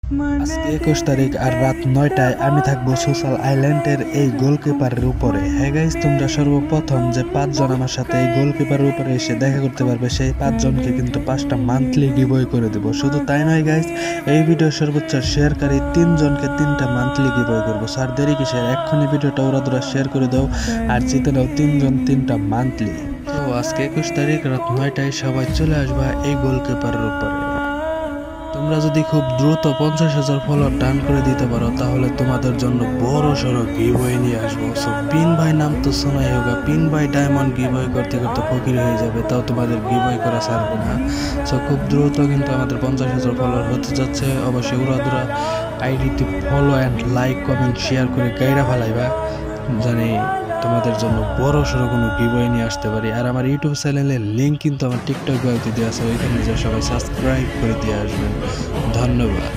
আজকে 21 তারিখ আর রাত 9টায় আমি থাকবো সোশ্যাল আইল্যান্ডের এই গোলকিপারের উপরে। হ্যাঁ গাইস, তোমরা সর্বপ্রথম যে 5 জন আমার সাথে এই গোলকিপারের উপরে এসে দেখা করতে পারবে, সেই 5 জনকে কিন্তু 5টা মান্থলি গিভওয়ে করে দেবো। শুধু তাই নয় গাইস, এই ভিডিও সর্বোচ্চ শেয়ারকারী 3 জনকে 3টা মান্থলি গিভওয়ে করবো। স্যার দেরি কিসের, এক্ষুনি ভিডিওটা ওরা শেয়ার করে দাও আর জিতে নাও 3জন 3টা মান্থলি। তো আজকে 21 তারিখ রাত 9টায় সবাই চলে আসবা এই গোলকিপারের উপরে। তোমরা যদি খুব দ্রুত 50,000 ফলোয়ার টার্ন করে দিতে পারো, তাহলে তোমাদের জন্য বড় সড়ো গিভওয়ে নিয়ে আসবো। সো পিন ভাই নাম তো শোনাই হোগা, পিন ভাই ডায়মন্ড গিভওয়ে করতে করতে ফকির হয়ে যাবে, তাও তোমাদের গিভওয়ে করা ছাড়বে না। সো খুব দ্রুত কিন্তু আমাদের 50,000 ফলোয়ার হতে যাচ্ছে। অবশ্যই উড়াদুরা আইডিতে follow and like comment share করে গাইরা ফেলাইবা, জানি তোমাদের জন্য বড় সড়ো কোনো গিভওয়ে নিয়ে আসতে পারি। আর আমার ইউটিউব চ্যানেলের লিঙ্ক কিন্তু আমার টিকটক বায়োতে দেওয়া আছে, ওইখানে যে সবাই সাবস্ক্রাইব করে দিয়ে আসবেন। ধন্যবাদ।